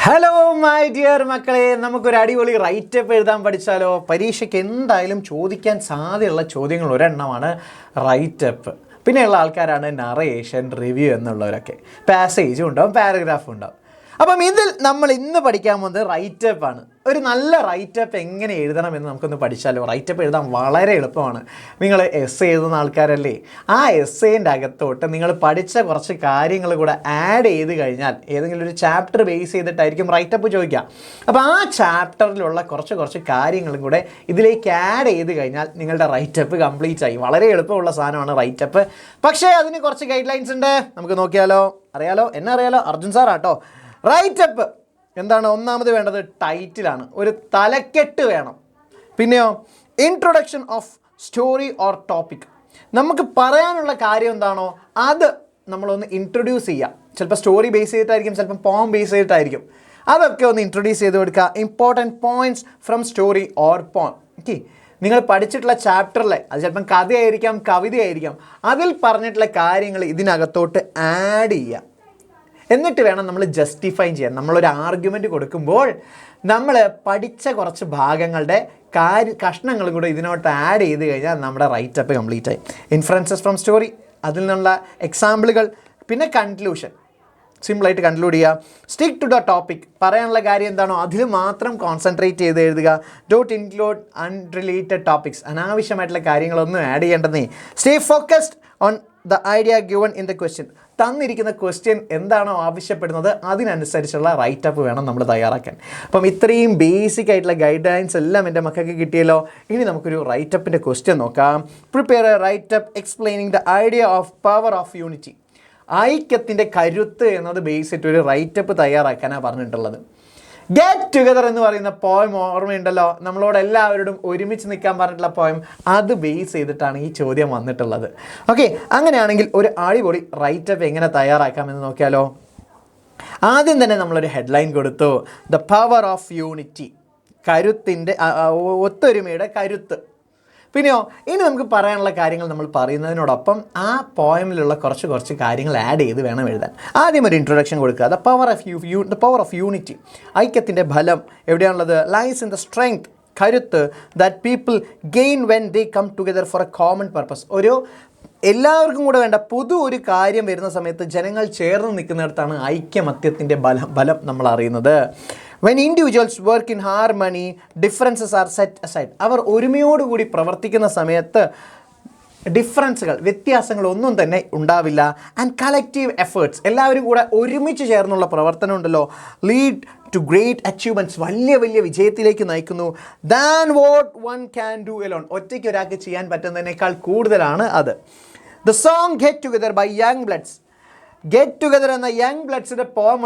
Hello my dear മക്കളെ, നമുക്കൊരു അടിപൊളി റൈറ്റപ്പ് എഴുതാൻ പഠിച്ചാലോ? പരീക്ഷയ്ക്ക് എന്തായാലും ചോദിക്കാൻ സാധ്യതയുള്ള ചോദ്യങ്ങൾ ഒരെണ്ണമാണ് റൈറ്റപ്പ്. പിന്നെയുള്ള ആൾക്കാരാണ് നറേഷൻ, റിവ്യൂ എന്നുള്ളവരൊക്കെ. പാസേജും ഉണ്ടാവും, പാരഗ്രാഫും ഉണ്ടാവും. അപ്പം ഇതിൽ നമ്മൾ ഇന്ന് പഠിക്കാൻ പോകുന്നത് റൈറ്റപ്പാണ്. ഒരു നല്ല റൈറ്റപ്പ് എങ്ങനെ എഴുതണമെന്ന് നമുക്കൊന്ന് പഠിച്ചാലോ? റൈറ്റപ്പ് എഴുതാൻ വളരെ എളുപ്പമാണ്. നിങ്ങൾ എസ്സേ എഴുതുന്ന ആൾക്കാരല്ലേ? ആ എസ്സേൻ്റെ അകത്തോട്ട് നിങ്ങൾ പഠിച്ച കുറച്ച് കാര്യങ്ങൾ കൂടെ ആഡ് ചെയ്ത് കഴിഞ്ഞാൽ, ഏതെങ്കിലും ഒരു ചാപ്റ്റർ ബേസ് ചെയ്തിട്ടായിരിക്കും റൈറ്റപ്പ് ചോദിക്കുക. അപ്പോൾ ആ ചാപ്റ്ററിലുള്ള കുറച്ച് കാര്യങ്ങളും കൂടെ ഇതിലേക്ക് ആഡ് ചെയ്ത് കഴിഞ്ഞാൽ നിങ്ങളുടെ റൈറ്റപ്പ് കംപ്ലീറ്റ് ആയി. വളരെ എളുപ്പമുള്ള സാധനമാണ് റൈറ്റപ്പ്. പക്ഷേ അതിന് കുറച്ച് ഗൈഡ് ലൈൻസ് ഉണ്ട്. നമുക്ക് നോക്കിയാലോ? അറിയാലോ? എന്നെ അറിയാലോ, അർജുൻ സാറാട്ടോ. റൈറ്റപ്പ് എന്താണ്? ഒന്നാമത് വേണ്ടത് ടൈറ്റിലാണ്, ഒരു തലക്കെട്ട് വേണം. പിന്നെയോ introduction of story or topic. നമുക്ക് പറയാനുള്ള കാര്യം എന്താണോ അത് നമ്മളൊന്ന് ഇൻട്രൊഡ്യൂസ് ചെയ്യുക. ചിലപ്പോൾ സ്റ്റോറി ബേസ് ചെയ്തിട്ടായിരിക്കും, ചിലപ്പോൾ പോം ബേസ് ചെയ്തിട്ടായിരിക്കും. അതൊക്കെ ഒന്ന് ഇൻട്രൊഡ്യൂസ് ചെയ്ത് കൊടുക്കുക. Important points from story or പോം. ഓക്കെ, നിങ്ങൾ പഠിച്ചിട്ടുള്ള ചാപ്റ്ററിലെ, അത് ചിലപ്പം കഥയായിരിക്കാം, കവിതയായിരിക്കാം, അതിൽ പറഞ്ഞിട്ടുള്ള കാര്യങ്ങൾ ഇതിനകത്തോട്ട് ആഡ് ചെയ്യുക. എന്നിട്ട് വേണം നമ്മൾ ജസ്റ്റിഫൈ ചെയ്യാൻ. നമ്മളൊരു ആർഗ്യുമെൻറ്റ് കൊടുക്കുമ്പോൾ നമ്മൾ പഠിച്ച കുറച്ച് ഭാഗങ്ങളുടെ കഷ്ണങ്ങൾ കൂടെ ഇതിനോട്ട് ആഡ് ചെയ്ത് കഴിഞ്ഞാൽ നമ്മുടെ റൈറ്റപ്പ് കംപ്ലീറ്റ് ആയി. ഇൻഫറൻസസ് ഫ്രം സ്റ്റോറി, അതിൽ നിന്നുള്ള എക്സാമ്പിളുകൾ, പിന്നെ കൺക്ലൂഷൻ. സിമ്പിളായിട്ട് കൺക്ലൂഡ് ചെയ്യുക. സ്റ്റിക്ക് ടു ദ ടോപ്പിക്, പറയാനുള്ള കാര്യം എന്താണോ അതിൽ മാത്രം കോൺസെൻട്രേറ്റ് ചെയ്ത് എഴുതുക. ഡോട്ട് ഇൻക്ലൂഡ് അൺറിലേറ്റഡ് ടോപ്പിക്സ്, അനാവശ്യമായിട്ടുള്ള കാര്യങ്ങളൊന്നും ആഡ് ചെയ്യേണ്ടതേ. Stay focused on the idea given in the question. തന്നിരിക്കുന്ന ക്വസ്റ്റ്യൻ എന്താണോ ആവശ്യപ്പെടുന്നത് അതിനനുസരിച്ചുള്ള റൈറ്റപ്പ് വേണം നമ്മൾ തയ്യാറാക്കാൻ. അപ്പം ഇത്രയും ബേസിക് ആയിട്ടുള്ള ഗൈഡ് ലൈൻസ് എല്ലാം എൻ്റെ മക്കൾക്ക് കിട്ടിയല്ലോ. ഇനി നമുക്കൊരു റൈറ്റപ്പിൻ്റെ ക്വസ്റ്റ്യൻ നോക്കാം. Prepare a write-up explaining the idea of power of unity. ഐക്യത്തിൻ്റെ കരുത്ത് എന്നത് ബേസ് ചെയ്തിട്ട് ഒരു റൈറ്റപ്പ് തയ്യാറാക്കാനാണ് പറഞ്ഞിട്ടുള്ളത്. ഗെറ്റ് ടുഗദർ എന്ന് പറയുന്ന പോയം ഓർമ്മയുണ്ടല്ലോ? നമ്മളോട് എല്ലാവരോടും ഒരുമിച്ച് നിൽക്കാൻ പറഞ്ഞിട്ടുള്ള പോയം, അത് ബേസ് ചെയ്തിട്ടാണ് ഈ ചോദ്യം വന്നിട്ടുള്ളത്. ഓക്കെ, അങ്ങനെയാണെങ്കിൽ ഒരു അടിപൊളി റൈറ്റപ്പ് എങ്ങനെ തയ്യാറാക്കാമെന്ന് നോക്കിയാലോ? ആദ്യം തന്നെ നമ്മളൊരു ഹെഡ്ലൈൻ കൊടുത്തു, ദ പവർ ഓഫ് യൂണിറ്റി, കരുത്തിൻ്റെ, ഒത്തൊരുമയുടെ കരുത്ത്. പിന്നെയോ ഇനി നമുക്ക് പറയാനുള്ള കാര്യങ്ങൾ നമ്മൾ പറയുന്നതിനോടൊപ്പം ആ പോയമിലുള്ള കുറച്ച് കാര്യങ്ങൾ ആഡ് ചെയ്ത് വേണം എഴുതാൻ. ആദ്യം ഒരു ഇൻട്രൊഡക്ഷൻ കൊടുക്കുക. ദ പവർ ഓഫ് യൂണിറ്റി, ഐക്യത്തിൻ്റെ ഫലം എവിടെയാണുള്ളത്? ലൈസ് ഇൻ ദ സ്ട്രെങ്ത്, കരുത്ത്, that people gain when they come together for a common purpose. ഒരു എല്ലാവർക്കും കൂടെ വേണ്ട ഒരു കാര്യം വരുന്ന സമയത്ത് ജനങ്ങൾ ചേർന്ന് നിൽക്കുന്നിടത്താണ് ഐക്യമത്യത്തിൻ്റെ ബലം നമ്മൾ അറിയുന്നത്. When individuals work in harmony, differences are set aside. അവർ ഒരുമയോടുകൂടി പ്രവർത്തിക്കുന്ന സമയത്ത് ഡിഫറൻസുകൾ, വ്യത്യാസങ്ങൾ ഒന്നും തന്നെ ഉണ്ടാവില്ല. ആൻഡ് കളക്റ്റീവ് എഫേർട്സ്, എല്ലാവരും കൂടെ ഒരുമിച്ച് ചേർന്നുള്ള പ്രവർത്തനം ഉണ്ടല്ലോ, ലീഡ് ടു ഗ്രേറ്റ് അച്ചീവ്മെൻറ്റ്സ്, വലിയ വിജയത്തിലേക്ക് നയിക്കുന്നു. Than what one can do alone, ഒറ്റയ്ക്ക് ഒരാൾക്ക് ചെയ്യാൻ പറ്റുന്നതിനേക്കാൾ കൂടുതലാണ് അത്. The song get together by young bloods. Get together എന്ന യങ് ബ്ലഡ്സിൻ്റെ പോം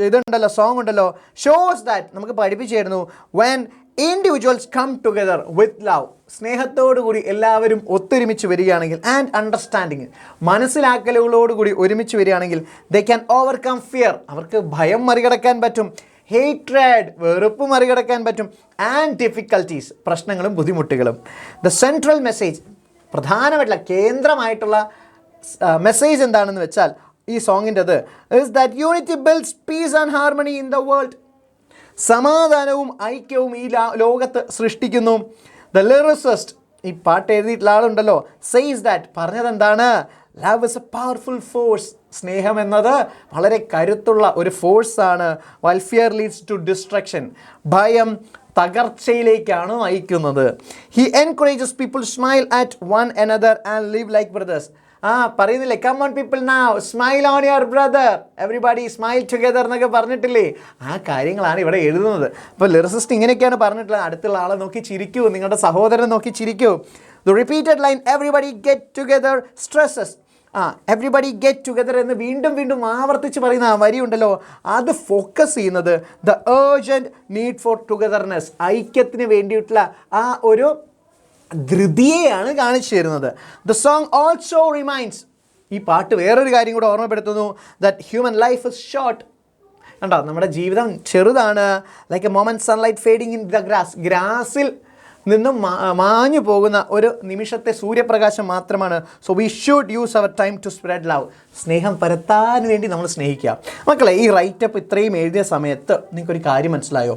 ഇതുണ്ടല്ലോ, സോങ് ഉണ്ടല്ലോ, ഷോസ് ദാറ്റ്, നമുക്ക് പഠിപ്പിച്ചു തരുന്നു, when individuals come together with love, സ്നേഹത്തോടുകൂടി എല്ലാവരും ഒത്തൊരുമിച്ച് വരികയാണെങ്കിൽ, ആൻഡ് അണ്ടർസ്റ്റാൻഡിങ്, മനസ്സിലാക്കലുകളോടുകൂടി ഒരുമിച്ച് വരികയാണെങ്കിൽ, ദേ ക്യാൻ ഓവർകം ഫിയർ, അവർക്ക് ഭയം മറികടക്കാൻ പറ്റും, ഹേറ്റ്രഡ്, വെറുപ്പ് മറികടക്കാൻ പറ്റും, ആൻഡ് ഡിഫിക്കൽട്ടീസ്, പ്രശ്നങ്ങളും ബുദ്ധിമുട്ടുകളും. ദ സെൻട്രൽ മെസ്സേജ്, പ്രധാനമായിട്ടുള്ള കേന്ദ്രമായിട്ടുള്ള മെസ്സേജ് എന്താണെന്ന് വെച്ചാൽ ഈ സോങ്ങിൻ്റെത് is that unity builds peace and harmony in the world. സമാധാനവും ഐക്യവും ഈ ലോകത്ത് സൃഷ്ടിക്കുന്നു. ദ ലിറിസിസ്റ്റ്, ഈ പാട്ട് എഴുതിയിട്ടുള്ള ആളുണ്ടല്ലോ, സെയ്സ് ദാറ്റ്, പറഞ്ഞത് എന്താണ്? Love is a powerful force, സ്നേഹം എന്നത് വളരെ കരുത്തുള്ള ഒരു ഫോഴ്സാണ്. While fear leads to destruction, ഭയം തകർച്ചയിലേക്കാണ് നയിക്കുന്നത്. He encourages people smile at one another and live like brothers. പറയുന്നില്ലേ, come on people now smile on your brother, everybody smile together എന്നൊക്കെ പറഞ്ഞിട്ടില്ലേ? ആ കാര്യങ്ങളാണ് ഇവിടെ എഴുതുന്നത്. അപ്പോൾ ലിറിസിസ്റ്റ് ഇങ്ങനെയൊക്കെയാണ് പറഞ്ഞിട്ടുള്ളത്. അടുത്തുള്ള ആളെ നോക്കി ചിരിക്കൂ, നിങ്ങളുടെ സഹോദരനെ നോക്കി ചിരിക്കൂ. The repeated line everybody get together stresses, everybody get together എന്ന് വീണ്ടും ആവർത്തിച്ച് പറയുന്ന ആ വരിയുണ്ടല്ലോ, അത് ഫോക്കസ് ചെയ്യുന്നത് the urgent need for togetherness, ഐക്യത്തിന് വേണ്ടിയിട്ടുള്ള ആ ഒരു ധൃതിയെയാണ് കാണിച്ചു തരുന്നത്. ദ സോങ് ഓൾസോ റിമൈൻഡ്സ്, ഈ പാട്ട് വേറൊരു കാര്യം കൂടെ ഓർമ്മപ്പെടുത്തുന്നു, that human life is short. കണ്ടോ, നമ്മുടെ ജീവിതം ചെറുതാണ്. Like a moment sunlight fading in the grass, ഗ്രാസിൽ നിന്നും മാഞ്ഞു പോകുന്ന ഒരു നിമിഷത്തെ സൂര്യപ്രകാശം മാത്രമാണ്. So we should use our time to spread love. സ്നേഹം പരത്താൻ വേണ്ടി നമ്മൾ സ്നേഹിക്കുക. മക്കളെ, ഈ റൈറ്റപ്പ് ഇത്രയും എഴുതിയ സമയത്ത് നിങ്ങൾക്കൊരു കാര്യം മനസ്സിലായോ?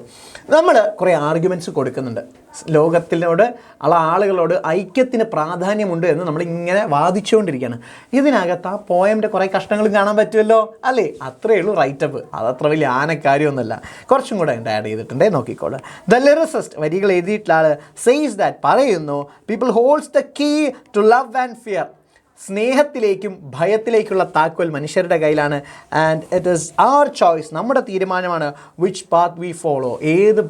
നമ്മൾ കുറേ ആർഗ്യുമെൻറ്റ്സ് കൊടുക്കുന്നുണ്ട്. ലോകത്തിനോട് ആളുകളോട് ഐക്യത്തിന് പ്രാധാന്യമുണ്ട് എന്ന് നമ്മളിങ്ങനെ വാദിച്ചുകൊണ്ടിരിക്കുകയാണ്. ഇതിനകത്ത് ആ പോയമിൻ്റെ കുറേ കഷ്ണങ്ങളും കാണാൻ പറ്റുമല്ലോ അല്ലേ? അത്രയേ ഉള്ളൂ റൈറ്റപ്പ്. അതത്ര വലിയ ആനക്കാര്യമൊന്നുമല്ല. കുറച്ചും കൂടെ ആഡ് ചെയ്തിട്ടുണ്ടേ, നോക്കിക്കോളൂ. ദ ലിറിസിസ്റ്റ്, വരികൾ എഴുതിയിട്ടുള്ള ആൾ, സെയ്സ് ദാറ്റ്, പറയുന്നു, people holds the key to love and fear. സ്നേഹത്തിലേക്കും ഭയത്തിലേക്കുള്ള താക്കോൽ മനുഷ്യരുടെ കയ്യിലാണ്. And it is our choice, നമ്മുടെ തീരുമാനമാണ്, വിച്ച് പാത്ത് വി ഫോളോ, ഏത്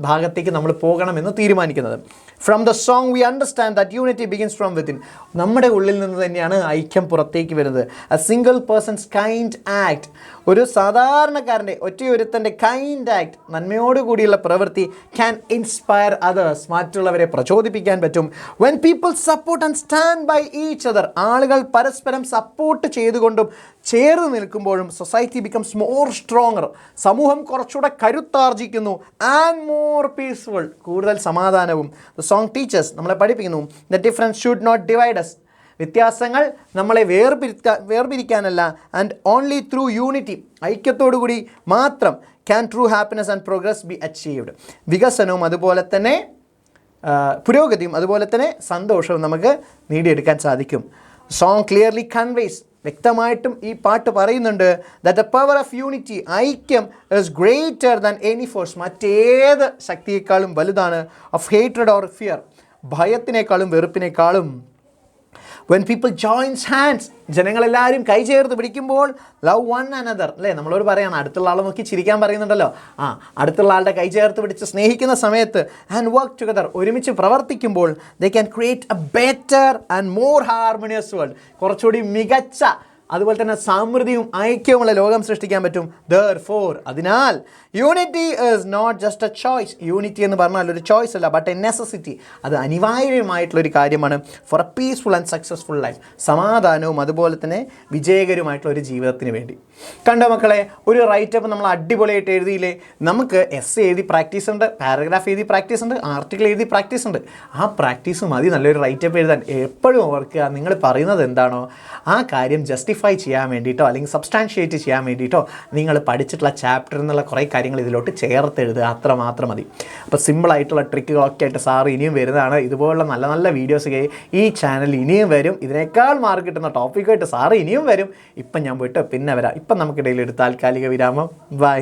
ഭാഗത്തേക്ക് നമ്മൾ പോകണമെന്ന് തീരുമാനിക്കുന്നത്. From the song we understand that unity begins from within. നമ്മുടെ ഉള്ളിൽ നിന്ന് തന്നെയാണ് ഐക്യം പുറത്തേക്ക് വരുന്നത്. A single person's kind act, ഒരു സാധാരണക്കാരൻ്റെ, ഒറ്റയൊരുത്തൻ്റെ കൈൻഡ് ആക്ട്, നന്മയോടുകൂടിയുള്ള പ്രവൃത്തി, ക്യാൻ ഇൻസ്പയർ അതേഴ്സ്, മറ്റുള്ളവരെ പ്രചോദിപ്പിക്കാൻ പറ്റും. When people support and stand by each other, ആളുകൾ പരസ്പരം സപ്പോർട്ട് ചെയ്തുകൊണ്ടും ചേർന്ന് നിൽക്കുമ്പോഴും സൊസൈറ്റി ബിക്കംസ് മോർ സ്ട്രോങ്ങർ, സമൂഹം കുറച്ചുകൂടെ കരുത്താർജിക്കുന്നു. ആൻഡ് മോർ പീസ്ഫുൾ, കൂടുതൽ സമാധാനവും. ദ സോങ് ടീച്ചേഴ്സ്, നമ്മളെ പഠിപ്പിക്കുന്നു, the difference should not divide us, വ്യത്യാസങ്ങൾ നമ്മളെ വേർപിരിക്കാനല്ല. ആൻഡ് ഓൺലി ത്രൂ യൂണിറ്റി, ഐക്യത്തോടുകൂടി മാത്രം, can true happiness and progress be achieved. വികസനവും അതുപോലെ തന്നെ പുരോഗതിയും അതുപോലെ തന്നെ സന്തോഷവും നമുക്ക് നേടിയെടുക്കാൻ സാധിക്കും. സോങ് ക്ലിയർലി കൺവേസ്, വ്യക്തമായിട്ടും ഈ പാട്ട് പറയുന്നുണ്ട്, that the power of unity, ഐക്യം is greater than any force, മറ്റേത് ശക്തിയേക്കാളും വലുതാണ്. ഓഫ് ഹേറ്റ്രഡ് ഓർ ഫിയർ, ഭയത്തിനേക്കാളും വെറുപ്പിനേക്കാളും. വെൻ പീപ്പിൾ ജോയിൻസ് ഹാൻഡ്സ്, ജനങ്ങളെല്ലാവരും കൈ ചേർത്ത് പിടിക്കുമ്പോൾ, ലവ് വൺ അനദർ, അല്ലേ? നമ്മളോട് പറയാണ്, അടുത്തുള്ള ആളെ നോക്കി ചിരിക്കാൻ പറയുന്നുണ്ടല്ലോ. അടുത്തുള്ള ആളുടെ കൈ ചേർത്ത് പിടിച്ച് സ്നേഹിക്കുന്ന സമയത്ത്, ആൻഡ് വർക്ക് ടുഗദർ, ഒരുമിച്ച് പ്രവർത്തിക്കുമ്പോൾ, they can create A better and more harmonious world, കുറച്ചുകൂടി മികച്ച, അതുപോലെ തന്നെ സമൃദ്ധിയും ഐക്യവുമുള്ള ലോകം സൃഷ്ടിക്കാൻ പറ്റും. Therefore, അതിനാൽ unity is not just a choice, unity എന്ന് പറഞ്ഞാൽ ഒരു ചോയ്സ് അല്ല, ബട്ട് എ നെസസിറ്റി, അത് അനിവാര്യമായിട്ടുള്ളൊരു കാര്യമാണ്. For a peaceful and successful life, സമാധാനവും അതുപോലെ തന്നെ വിജയകരമായിട്ടുള്ള ഒരു ജീവിതത്തിന് വേണ്ടി. കണ്ടോ മക്കളെ, ഒരു റൈറ്റപ്പ് നമ്മൾ അടിപൊളിയായിട്ട് എഴുതിയില്ലേ? നമുക്ക് എസ് എഴുതി പ്രാക്ടീസ് ഉണ്ട്, പാരഗ്രാഫ് എഴുതി പ്രാക്ടീസ് ഉണ്ട്, ആർട്ടിക്കിൾ എഴുതി പ്രാക്ടീസ് ഉണ്ട്. ആ പ്രാക്ടീസ് മതി നല്ലൊരു റൈറ്റപ്പ് എഴുതാൻ. എപ്പോഴും ഓർക്കുക, നിങ്ങൾ പറയുന്നത് എന്താണോ ആ കാര്യം ജസ്റ്റിഫൈ ചെയ്യാൻ വേണ്ടിയിട്ടോ അല്ലെങ്കിൽ സബ്സ്റ്റാൻഷിയേറ്റ് ചെയ്യാൻ വേണ്ടിയിട്ടോ നിങ്ങൾ പഠിച്ചിട്ടുള്ള ചാപ്റ്ററിൽ നിന്നുള്ള കുറേ കാര്യങ്ങൾ ഇതിലോട്ട് ചേർത്ത് എഴുതുക, അത്രമാത്രം മതി. അപ്പോൾ സിമ്പിളായിട്ടുള്ള ട്രിക്കുകളൊക്കെ ആയിട്ട് സാറ് ഇനിയും വരുന്നതാണ്. ഇതുപോലുള്ള നല്ല നല്ല വീഡിയോസ് ഈ ചാനലിൽ ഇനിയും വരും. ഇതിനേക്കാൾ മാർക്ക് കിട്ടുന്ന ടോപ്പിക്കായിട്ട് സാറ് ഇനിയും വരും. ഇപ്പം ഞാൻ പോയിട്ട് പിന്നെ വരാം. ഇപ്പം നമുക്കിടയിൽ ഒരു താൽക്കാലിക വിരാമം. ബൈ.